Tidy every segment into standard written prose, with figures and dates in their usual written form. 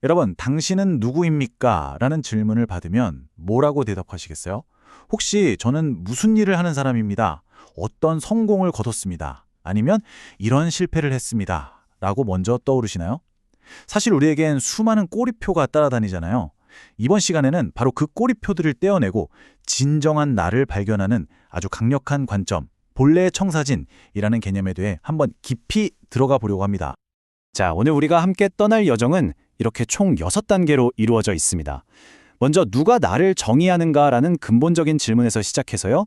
여러분, 당신은 누구입니까? 라는 질문을 받으면 뭐라고 대답하시겠어요? 혹시 저는 무슨 일을 하는 사람입니다. 어떤 성공을 거뒀습니다. 아니면 이런 실패를 했습니다. 라고 먼저 떠오르시나요? 사실 우리에겐 수많은 꼬리표가 따라다니잖아요. 이번 시간에는 바로 그 꼬리표들을 떼어내고 진정한 나를 발견하는 아주 강력한 관점, 본래의 청사진이라는 개념에 대해 한번 깊이 들어가 보려고 합니다. 자, 오늘 우리가 함께 떠날 여정은 이렇게 총 6단계로 이루어져 있습니다. 먼저 누가 나를 정의하는가라는 근본적인 질문에서 시작해서요.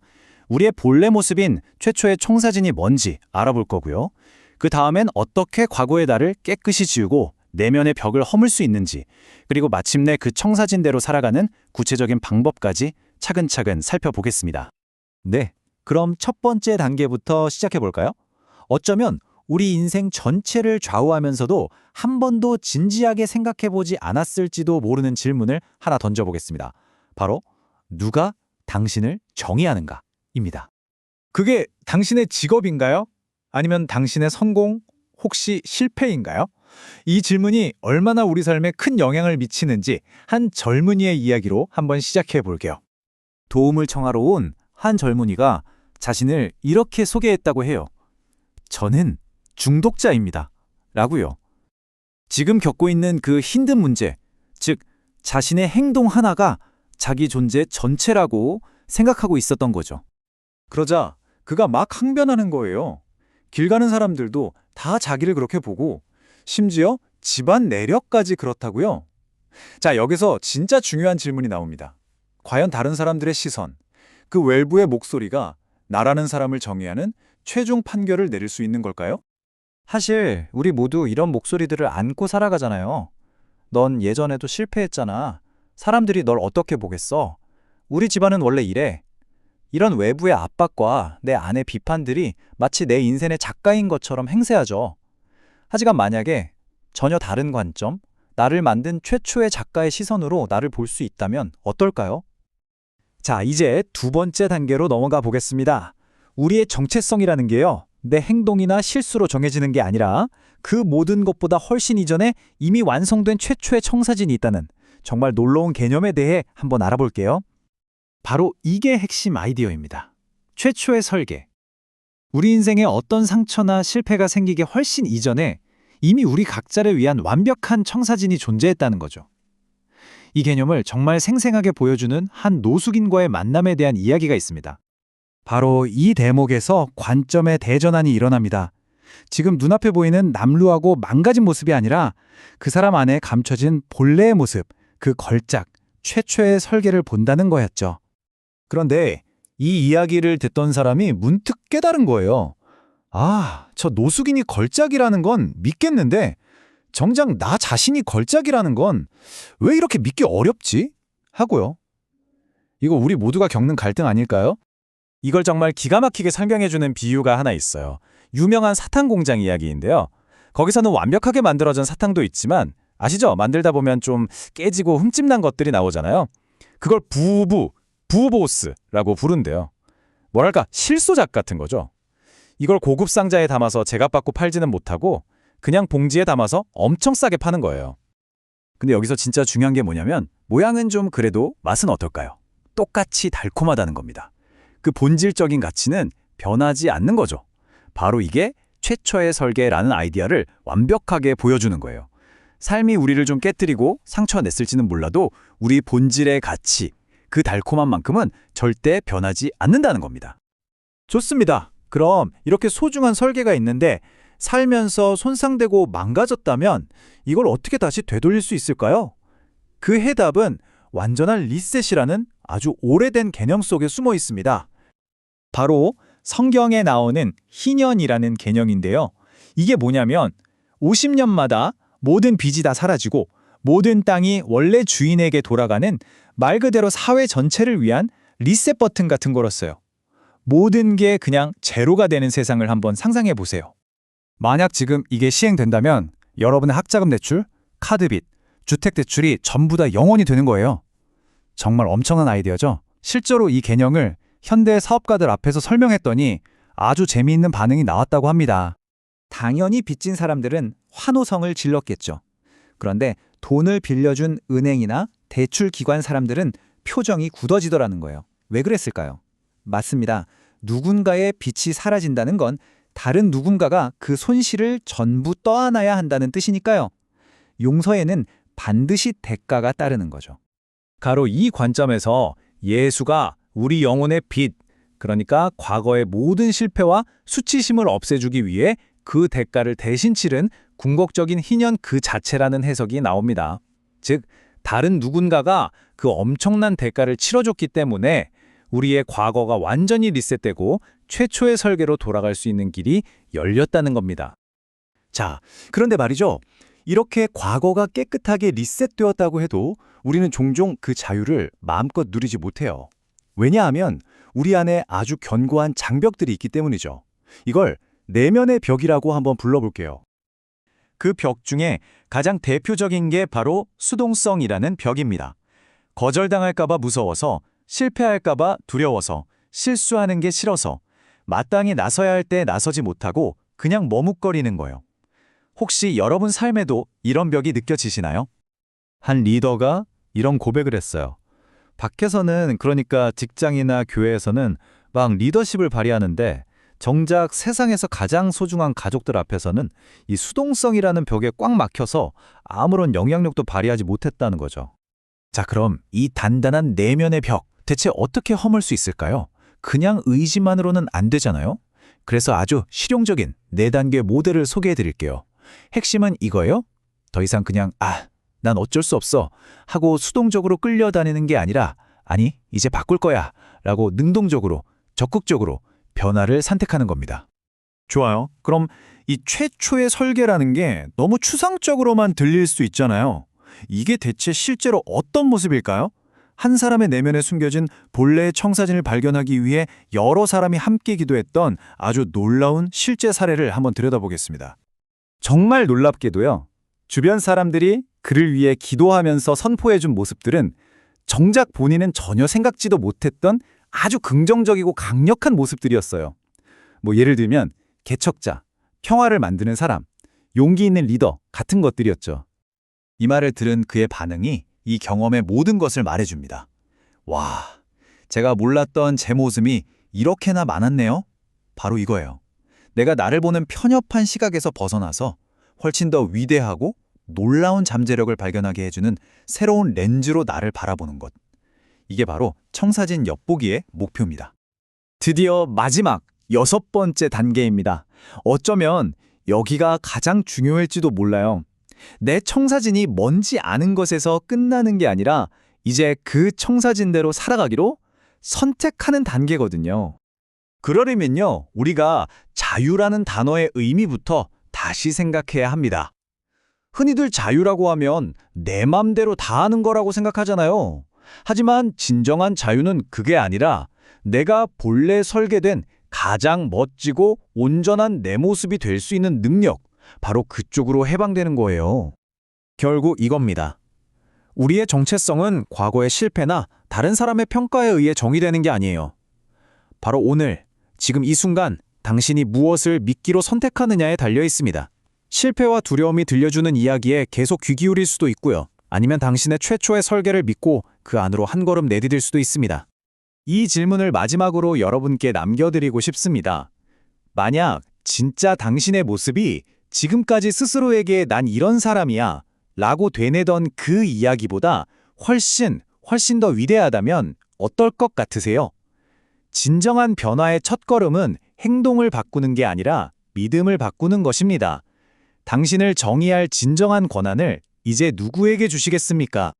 우리의 본래 모습인 최초의 청사진이 뭔지 알아볼 거고요. 그 다음엔 어떻게 과거의 나를 깨끗이 지우고 내면의 벽을 허물 수 있는지, 그리고 마침내 그 청사진대로 살아가는 구체적인 방법까지 차근차근 살펴보겠습니다. 네, 그럼 첫 번째 단계부터 시작해 볼까요? 어쩌면 우리 인생 전체를 좌우하면서도 한 번도 진지하게 생각해 보지 않았을지도 모르는 질문을 하나 던져보겠습니다. 바로 누가 당신을 정의하는가입니다. 그게 당신의 직업인가요? 아니면 당신의 성공, 혹시 실패인가요? 이 질문이 얼마나 우리 삶에 큰 영향을 미치는지 한 젊은이의 이야기로 한번 시작해 볼게요. 도움을 청하러 온 한 젊은이가 자신을 이렇게 소개했다고 해요. 저는 중독자입니다. 라고요. 지금 겪고 있는 그 힘든 문제, 즉 자신의 행동 하나가 자기 존재 전체라고 생각하고 있었던 거죠. 그러자 그가 막 항변하는 거예요. 길 가는 사람들도 다 자기를 그렇게 보고 심지어 집안 내력까지 그렇다고요. 자, 여기서 진짜 중요한 질문이 나옵니다. 과연 다른 사람들의 시선, 그 외부의 목소리가 나라는 사람을 정의하는 최종 판결을 내릴 수 있는 걸까요? 사실 우리 모두 이런 목소리들을 안고 살아가잖아요. 넌 예전에도 실패했잖아. 사람들이 널 어떻게 보겠어? 우리 집안은 원래 이래. 이런 외부의 압박과 내 안의 비판들이 마치 내 인생의 작가인 것처럼 행세하죠. 하지만 만약에 전혀 다른 관점, 나를 만든 최초의 작가의 시선으로 나를 볼 수 있다면 어떨까요? 자, 이제 두 번째 단계로 넘어가 보겠습니다. 우리의 정체성이라는 게요, 내 행동이나 실수로 정해지는 게 아니라 그 모든 것보다 훨씬 이전에 이미 완성된 최초의 청사진이 있다는 정말 놀라운 개념에 대해 한번 알아볼게요. 바로 이게 핵심 아이디어입니다. 최초의 설계. 우리 인생에 어떤 상처나 실패가 생기기 훨씬 이전에 이미 우리 각자를 위한 완벽한 청사진이 존재했다는 거죠. 이 개념을 정말 생생하게 보여주는 한 노숙인과의 만남에 대한 이야기가 있습니다. 바로 이 대목에서 관점의 대전환이 일어납니다. 지금 눈앞에 보이는 남루하고 망가진 모습이 아니라 그 사람 안에 감춰진 본래의 모습, 그 걸작, 최초의 설계를 본다는 거였죠. 그런데 이 이야기를 듣던 사람이 문득 깨달은 거예요. 아, 저 노숙인이 걸작이라는 건 믿겠는데 정작 나 자신이 걸작이라는 건 왜 이렇게 믿기 어렵지? 하고요. 이거 우리 모두가 겪는 갈등 아닐까요? 이걸 정말 기가 막히게 설명해주는 비유가 하나 있어요. 유명한 사탕 공장 이야기인데요. 거기서는 완벽하게 만들어진 사탕도 있지만 아시죠? 만들다 보면 좀 깨지고 흠집난 것들이 나오잖아요. 그걸 부보스라고 부른대요. 뭐랄까 실소작 같은 거죠. 이걸 고급 상자에 담아서 제값받고 팔지는 못하고 그냥 봉지에 담아서 엄청 싸게 파는 거예요. 근데 여기서 진짜 중요한 게 뭐냐면 모양은 좀 그래도 맛은 어떨까요? 똑같이 달콤하다는 겁니다. 그 본질적인 가치는 변하지 않는 거죠. 바로 이게 최초의 설계라는 아이디어를 완벽하게 보여주는 거예요. 삶이 우리를 좀 깨뜨리고 상처냈을지는 몰라도 우리 본질의 가치, 그 달콤한 만큼은 절대 변하지 않는다는 겁니다. 좋습니다. 그럼 이렇게 소중한 설계가 있는데 살면서 손상되고 망가졌다면 이걸 어떻게 다시 되돌릴 수 있을까요? 그 해답은 완전한 리셋이라는 아주 오래된 개념 속에 숨어 있습니다. 바로 성경에 나오는 희년이라는 개념인데요. 이게 뭐냐면 50년마다 모든 빚이 다 사라지고 모든 땅이 원래 주인에게 돌아가는 말 그대로 사회 전체를 위한 리셋 버튼 같은 거였어요. 모든 게 그냥 제로가 되는 세상을 한번 상상해 보세요. 만약 지금 이게 시행된다면 여러분의 학자금 대출, 카드빚, 주택대출이 전부 다 0원이 되는 거예요. 정말 엄청난 아이디어죠? 실제로 이 개념을 현대 사업가들 앞에서 설명했더니 아주 재미있는 반응이 나왔다고 합니다. 당연히 빚진 사람들은 환호성을 질렀겠죠. 그런데 돈을 빌려준 은행이나 대출 기관 사람들은 표정이 굳어지더라는 거예요. 왜 그랬을까요? 맞습니다. 누군가의 빚이 사라진다는 건 다른 누군가가 그 손실을 전부 떠안아야 한다는 뜻이니까요. 용서에는 반드시 대가가 따르는 거죠. 가로 이 관점에서 예수가 우리 영혼의 빚, 그러니까 과거의 모든 실패와 수치심을 없애주기 위해 그 대가를 대신 치른 궁극적인 희년 그 자체라는 해석이 나옵니다. 즉, 다른 누군가가 그 엄청난 대가를 치러줬기 때문에 우리의 과거가 완전히 리셋되고 최초의 설계로 돌아갈 수 있는 길이 열렸다는 겁니다. 자, 그런데 말이죠. 이렇게 과거가 깨끗하게 리셋되었다고 해도 우리는 종종 그 자유를 마음껏 누리지 못해요. 왜냐하면 우리 안에 아주 견고한 장벽들이 있기 때문이죠. 이걸 내면의 벽이라고 한번 불러볼게요. 그 벽 중에 가장 대표적인 게 바로 수동성이라는 벽입니다. 거절당할까봐 무서워서, 실패할까봐 두려워서, 실수하는 게 싫어서, 마땅히 나서야 할 때 나서지 못하고 그냥 머뭇거리는 거예요. 혹시 여러분 삶에도 이런 벽이 느껴지시나요? 한 리더가 이런 고백을 했어요. 밖에서는, 그러니까 직장이나 교회에서는 막 리더십을 발휘하는데 정작 세상에서 가장 소중한 가족들 앞에서는 이 수동성이라는 벽에 꽉 막혀서 아무런 영향력도 발휘하지 못했다는 거죠. 자, 그럼 이 단단한 내면의 벽, 대체 어떻게 허물 수 있을까요? 그냥 의지만으로는 안 되잖아요? 그래서 아주 실용적인 4단계 모델을 소개해 드릴게요. 핵심은 이거예요. 더 이상 그냥 난 어쩔 수 없어 하고 수동적으로 끌려다니는 게 아니라 아니, 이제 바꿀 거야 라고 능동적으로, 적극적으로 변화를 선택하는 겁니다. 좋아요. 그럼 이 최초의 설계라는 게 너무 추상적으로만 들릴 수 있잖아요. 이게 대체 실제로 어떤 모습일까요? 한 사람의 내면에 숨겨진 본래의 청사진을 발견하기 위해 여러 사람이 함께 기도했던 아주 놀라운 실제 사례를 한번 들여다보겠습니다. 정말 놀랍게도요. 주변 사람들이 그를 위해 기도하면서 선포해준 모습들은 정작 본인은 전혀 생각지도 못했던 아주 긍정적이고 강력한 모습들이었어요. 예를 들면 개척자, 평화를 만드는 사람, 용기 있는 리더 같은 것들이었죠. 이 말을 들은 그의 반응이 이 경험의 모든 것을 말해줍니다. 와, 제가 몰랐던 제 모습이 이렇게나 많았네요. 바로 이거예요. 내가 나를 보는 편협한 시각에서 벗어나서 훨씬 더 위대하고 놀라운 잠재력을 발견하게 해주는 새로운 렌즈로 나를 바라보는 것. 이게 바로 청사진 엿보기의 목표입니다. 드디어 마지막 6번째 단계입니다. 어쩌면 여기가 가장 중요할지도 몰라요. 내 청사진이 뭔지 아는 것에서 끝나는 게 아니라 이제 그 청사진대로 살아가기로 선택하는 단계거든요. 그러려면요, 우리가 자유라는 단어의 의미부터 다시 생각해야 합니다. 흔히들 자유라고 하면 내 맘대로 다 하는 거라고 생각하잖아요. 하지만 진정한 자유는 그게 아니라 내가 본래 설계된 가장 멋지고 온전한 내 모습이 될 수 있는 능력, 바로 그쪽으로 해방되는 거예요. 결국 이겁니다. 우리의 정체성은 과거의 실패나 다른 사람의 평가에 의해 정의되는 게 아니에요. 바로 오늘, 지금 이 순간 당신이 무엇을 믿기로 선택하느냐에 달려 있습니다. 실패와 두려움이 들려주는 이야기에 계속 귀 기울일 수도 있고요. 아니면 당신의 최초의 설계를 믿고 그 안으로 한 걸음 내디딜 수도 있습니다. 이 질문을 마지막으로 여러분께 남겨드리고 싶습니다. 만약 진짜 당신의 모습이 지금까지 스스로에게 난 이런 사람이야 라고 되뇌던 그 이야기보다 훨씬 더 위대하다면 어떨 것 같으세요? 진정한 변화의 첫걸음은 행동을 바꾸는 게 아니라 믿음을 바꾸는 것입니다. 당신을 정의할 진정한 권한을 이제 누구에게 주시겠습니까?